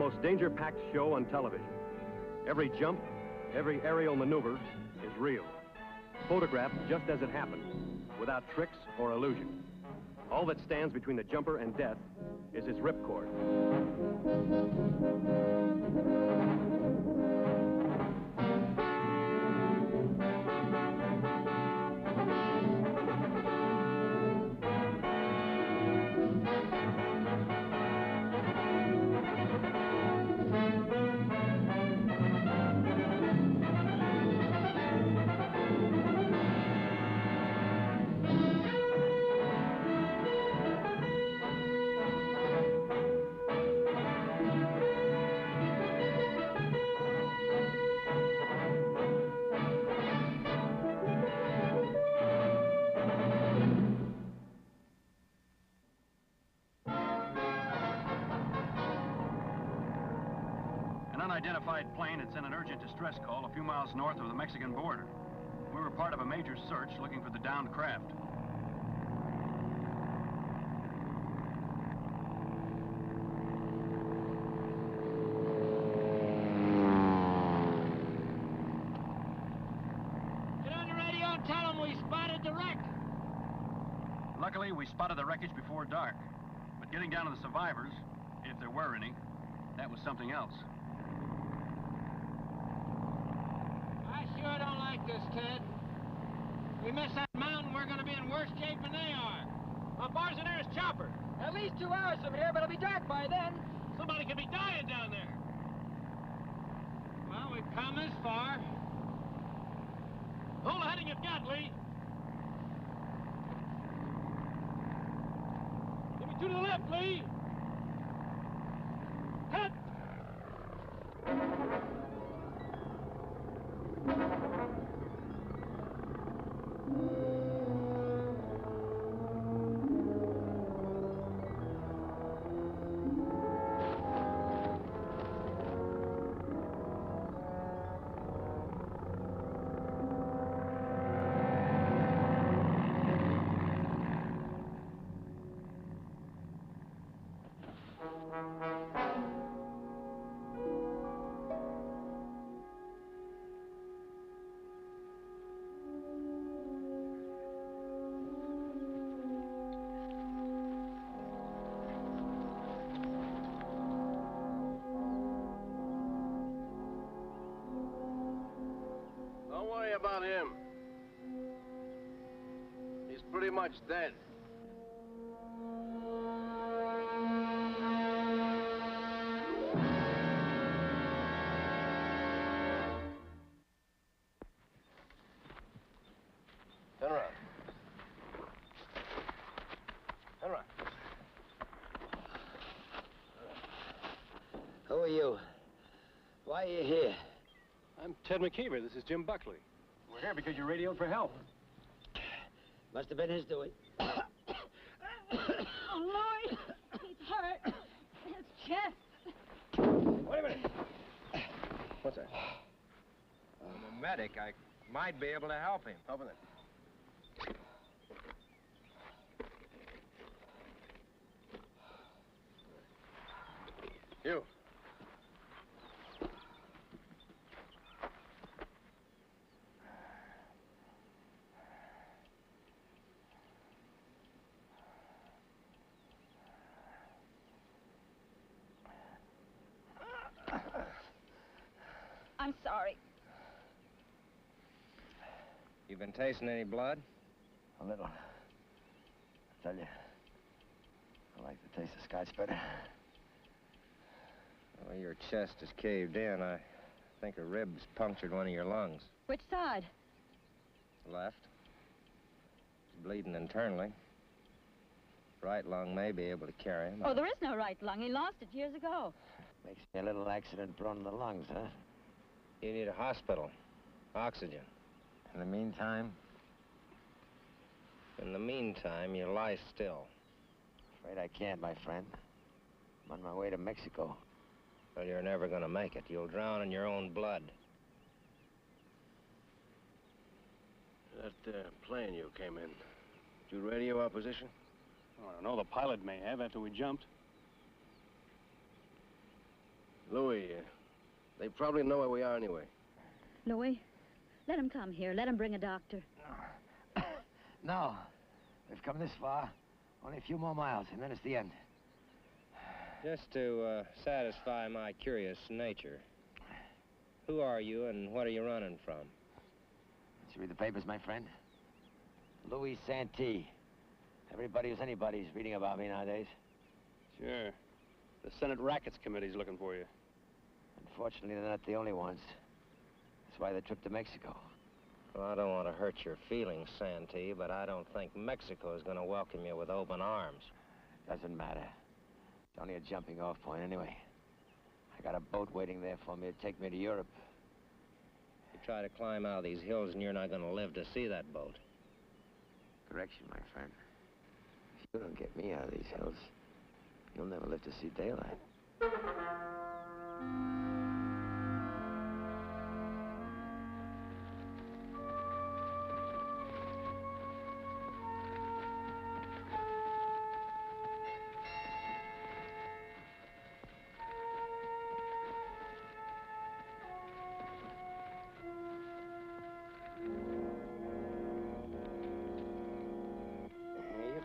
most danger-packed show on television. Every jump, every aerial maneuver is real. Photographed just as it happened, without tricks or illusion. All that stands between the jumper and death is his ripcord. An unidentified plane had sent an urgent distress call a few miles north of the Mexican border. We were part of a major search looking for the downed craft. Get on the radio and tell them we spotted the wreck. Luckily, we spotted the wreckage before dark. But getting down to the survivors, if there were any, that was something else. I sure don't like this, Ted. We miss that mountain, we're gonna be in worse shape than they are. How far's the nearest chopper? At least 2 hours from here, but it'll be dark by then. Somebody could be dying down there. Well, we've come this far. Hold the heading you've got, Lee. Give me 2 to the left, Lee. Cut! Don't worry about him. He's pretty much dead. Turn around. Turn around. Who are you? Why are you here? I'm Ted McKeever. This is Jim Buckley. We're here because you radioed for help. Must have been his doing. Oh, Lloyd! He's hurt. His chest. Wait a minute. What's that? I'm a medic. I might be able to help him. Open it. You. I'm sorry. You been tasting any blood? A little. I tell you, I like the taste of scotch better. Well, your chest is caved in. I think a rib's punctured one of your lungs. Which side? Left. It's bleeding internally. Right lung may be able to carry him. Oh, there is no right lung. He lost it years ago. Makes me a little accident-prone in the lungs, huh? You need a hospital. Oxygen. In the meantime? In the meantime, you lie still. Afraid I can't, my friend. I'm on my way to Mexico. Well, you're never gonna make it. You'll drown in your own blood. That plane you came in, did you radio our position? Oh, I don't know. The pilot may have after we jumped. Louis, they probably know where we are anyway. Louis, let him come here. Let him bring a doctor. No. We've come this far. Only a few more miles, and then it's the end. Just to satisfy my curious nature, who are you and what are you running from? Did you read the papers, my friend? Louis Santee. Everybody who's anybody's reading about me nowadays. Sure. The Senate Rackets Committee's looking for you. Unfortunately, they're not the only ones. That's why the trip to Mexico. Well, I don't want to hurt your feelings, Santee, but I don't think Mexico is going to welcome you with open arms. Doesn't matter. It's only a jumping off point anyway. I got a boat waiting there for me to take me to Europe. You try to climb out of these hills and you're not going to live to see that boat. Correction, my friend. If you don't get me out of these hills, you'll never live to see daylight.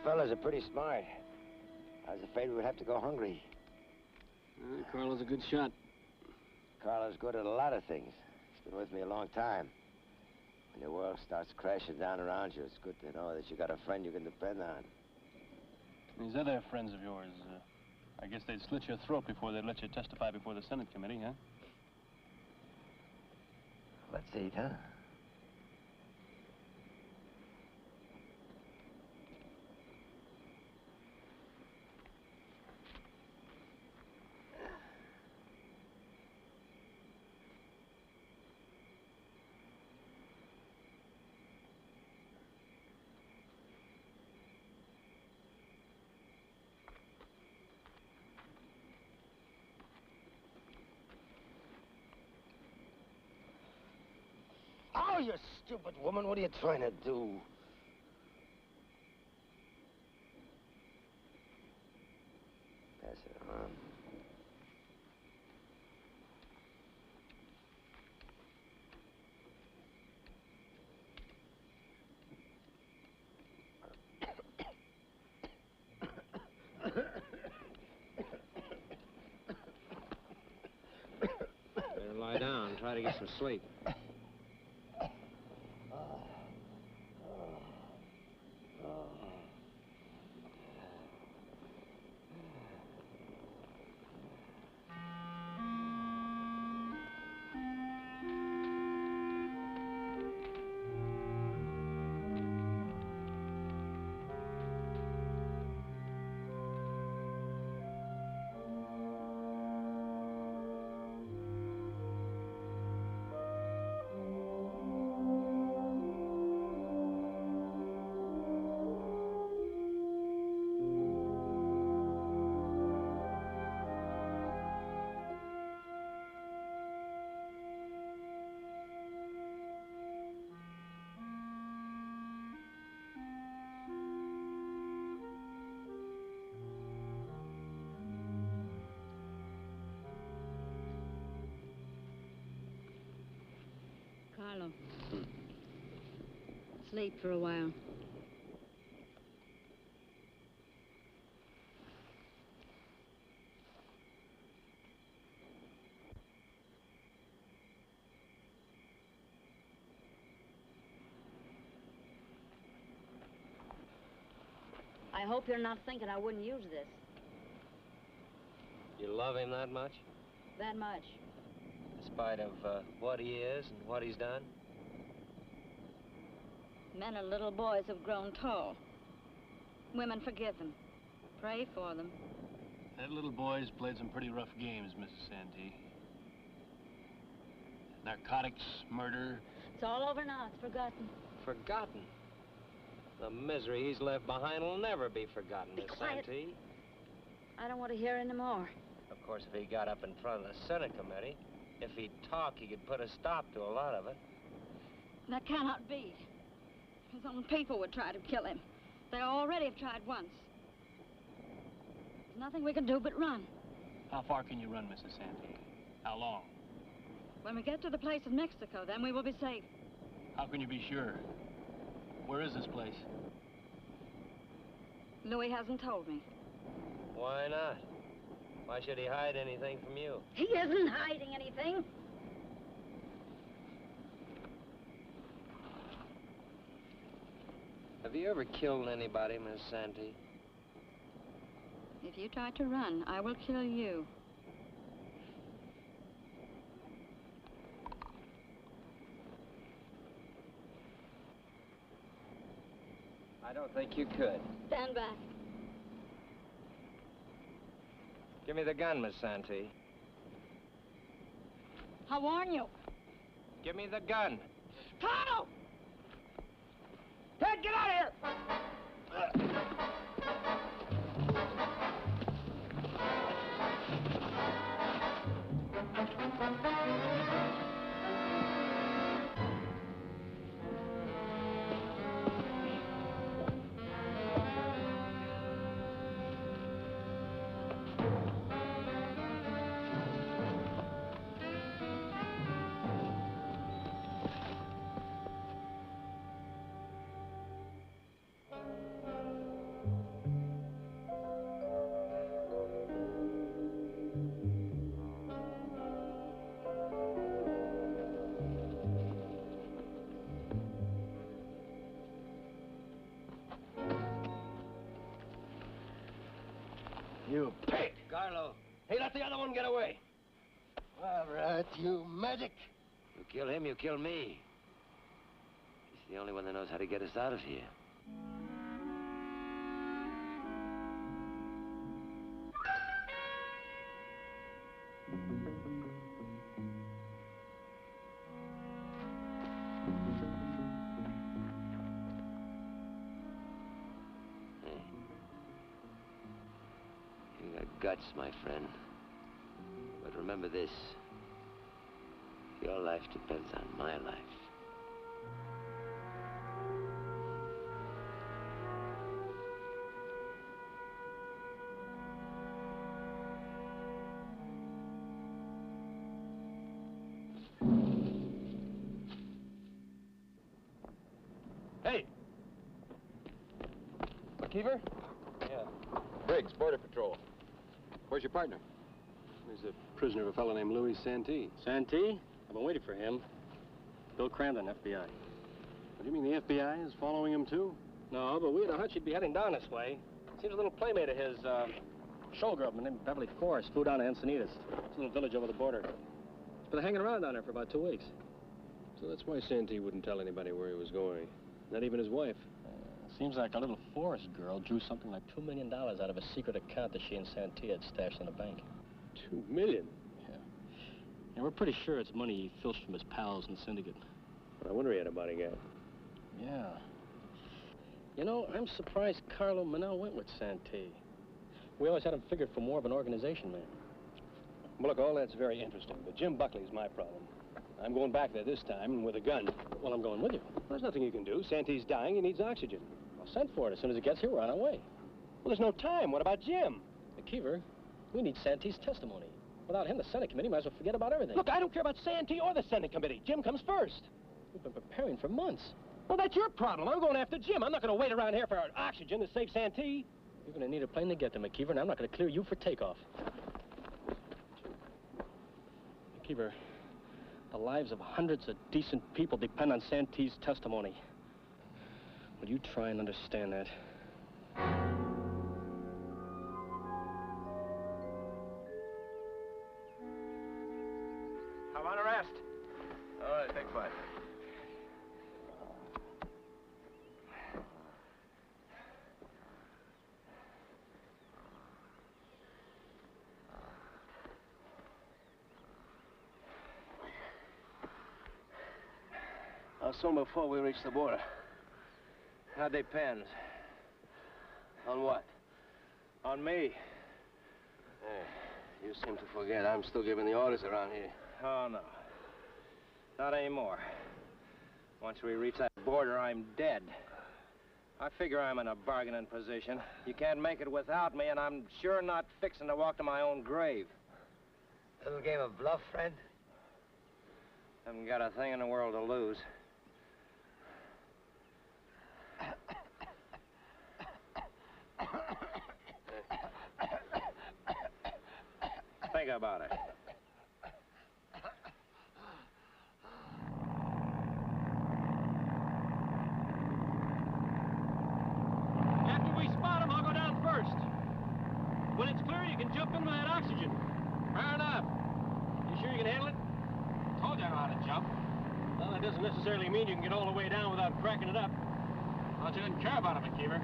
Fellas are pretty smart. I was afraid we would have to go hungry. Carlo's a good shot. Carlo's good at a lot of things. He's been with me a long time. When the world starts crashing down around you, it's good to know that you got a friend you can depend on. These other friends of yours, I guess they'd slit your throat before they'd let you testify before the Senate committee, huh? Let's eat, huh? Oh, you stupid woman. What are you trying to do? Pass it on. Better lie down and try to get some sleep. Carlo. Sleep for a while. I hope you're not thinking I wouldn't use this. You love him that much? That much. In spite of what he is and what he's done? Men and little boys have grown tall. Women forgive them. Pray for them. That little boy's played some pretty rough games, Mrs. Santee. Narcotics, murder. It's all over now. It's forgotten. Forgotten? The misery he's left behind will never be forgotten, Be Miss quiet. Santee. I don't want to hear any more. Of course, if he got up in front of the Senate committee, if he'd talk, he could put a stop to a lot of it. That cannot be. His own people would try to kill him. They already have tried once. There's nothing we can do but run. How far can you run, Mrs. Santee? How long? When we get to the place in Mexico, then we will be safe. How can you be sure? Where is this place? Louis hasn't told me. Why not? Why should he hide anything from you? He isn't hiding anything. Have you ever killed anybody, Miss Santee? If you try to run, I will kill you. I don't think you could. Stand back. Give me the gun, Miss Santee. I warn you. Give me the gun. Tonto! Ted, get out of here! You pig! Carlo, Hey, let the other one get away. All right, you medic. you kill him, you kill me. He's the only one that knows how to get us out of here. You got guts, my friend. But remember this. Your life depends on my life. Hey! McKeever? Yeah. Briggs, Border Patrol. Where's your partner? He's a prisoner of a fellow named Louis Santee. Santee? I've been waiting for him. Bill Cramden, FBI. What do you mean the FBI is following him too? No, but we had a hunch he'd be heading down this way. Seems a little playmate of his, showgirl named Beverly Forrest flew down to Encinitas. It's a little village over the border. He's been hanging around down there for about 2 weeks. So that's why Santee wouldn't tell anybody where he was going. Not even his wife. Seems like a little Forrest girl drew something like $2 million out of a secret account that she and Santee had stashed in a bank. $2 million? And we're pretty sure it's money he filched from his pals in the syndicate. I wonder he had a bodyguard. Yeah. You know, I'm surprised Carlo Manel went with Santee. We always had him figured for more of an organization man. Well, look, all that's very interesting, but Jim Buckley's my problem. I'm going back there this time with a gun. Well, I'm going with you. There's nothing you can do. Santee's dying. He needs oxygen. I'll send for it as soon as it gets here. We're on our way. Well, there's no time. What about Jim? McKeever, we need Santee's testimony. Without him, the Senate committee might as well forget about everything. Look, I don't care about Santee or the Senate committee. Jim comes first. We've been preparing for months. Well, that's your problem. I'm going after Jim. I'm not going to wait around here for oxygen to save Santee. You're going to need a plane to get to McKeever, and I'm not going to clear you for takeoff. McKeever, the lives of hundreds of decent people depend on Santee's testimony. Will you try and understand that? I'm on arrest. All right, take 5. How soon before we reach the border? That depends. On what? On me. Hey, you seem to forget I'm still giving the orders around here. Oh, no. Not anymore. Once we reach that border, I'm dead. I figure I'm in a bargaining position. You can't make it without me, and I'm sure not fixing to walk to my own grave. A little game of bluff, friend? Haven't got a thing in the world to lose. Think about it. After we spot him, I'll go down first. When it's clear, you can jump in with that oxygen. Fair enough. You sure you can handle it? Told you I know how to jump. Well, that doesn't necessarily mean you can get all the way down without cracking it up. I thought you didn't care about it, McKeever.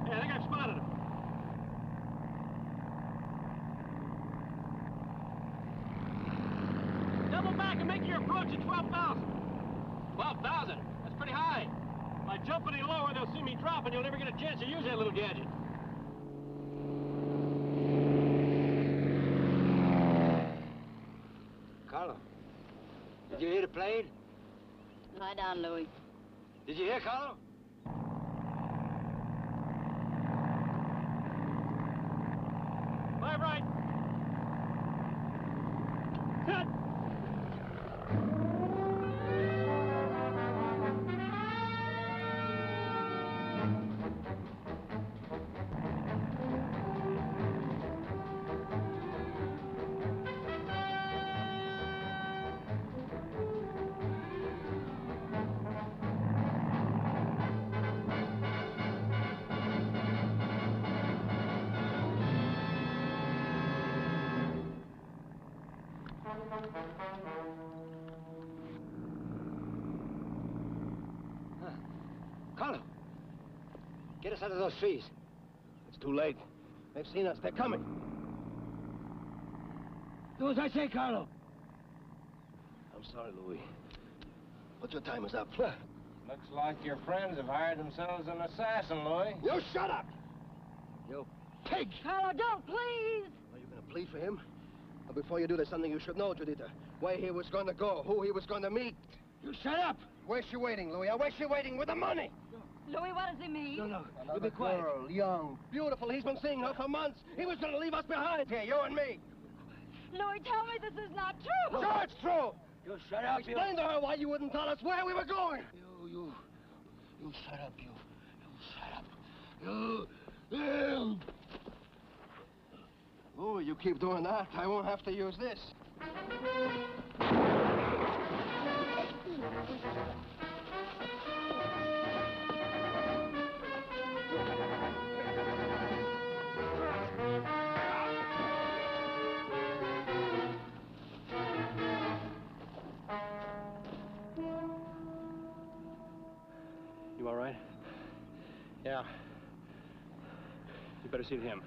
Yeah, I think I've spotted him. Double back and make your approach at 12,000. 12,000? That's pretty high. If I jump any lower, they'll see me drop, and you'll never get a chance to use that little gadget. Carlo, did you hear the plane? Lie down, Louis. Did you hear, Carlo? Five right. Cut. Carlo, get us out of those trees. It's too late. They've seen us. They're coming. Do as I say, Carlo. I'm sorry, Louis. But your time is up. Looks like your friends have hired themselves an assassin, Louis. You shut up! You pig! Carlo, don't, please! Are you going to plead for him? Well, before you do, there's something you should know, Judita. Where he was going to go, who he was going to meet. You shut up! Where's she waiting, Louis? Where's she waiting with the money? Louis, what does he mean? No, you be quiet. Girl, young, beautiful. He's been seeing her for months. He was going to leave us behind here, you and me. Louis, tell me this is not true. Sure, it's true. You shut up, you... Explain to her why you wouldn't tell us where we were going. You shut up, you shut up. Oh, you keep doing that, I won't have to use this. You all right? Yeah. You better see to him.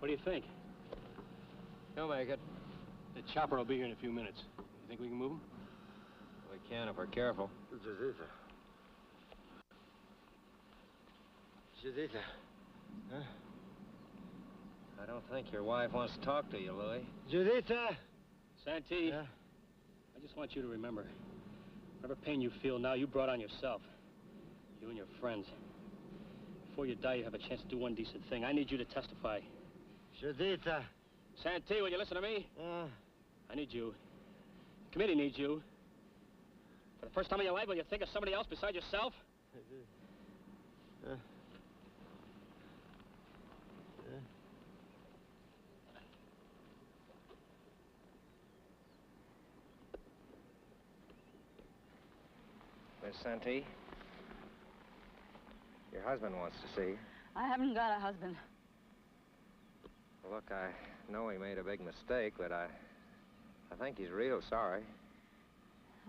What do you think? He'll make it. The chopper will be here in a few minutes. You think we can move him? We can if we're careful. Judita. Judita. Huh? I don't think your wife wants to talk to you, Louis. Judita! Santee, Yeah? I just want you to remember, whatever pain you feel now, you brought on yourself. You and your friends. Before you die, you have a chance to do one decent thing. I need you to testify. Judita. Santee, will you listen to me? I need you. The committee needs you. For the first time in your life, will you think of somebody else besides yourself? Miss Santee, your husband wants to see you. I haven't got a husband. Look, I know he made a big mistake, but I think he's real sorry.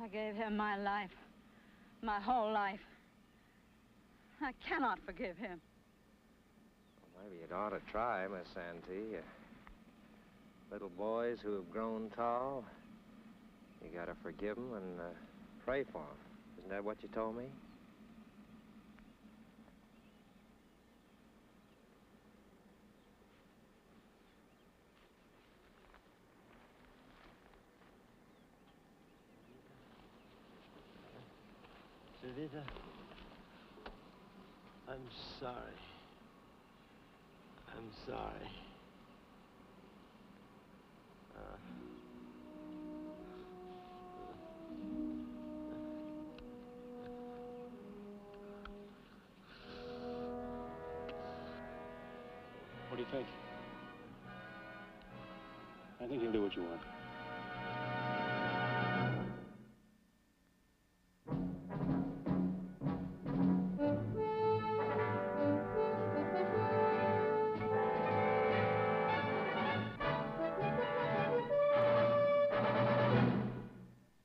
I gave him my life. My whole life. I cannot forgive him. Well, maybe you'd ought to try, Miss Santee. Little boys who have grown tall, you gotta forgive them and pray for them. Isn't that what you told me? Judita, I'm sorry. I'm sorry. What do you think? I think you'll do what you want.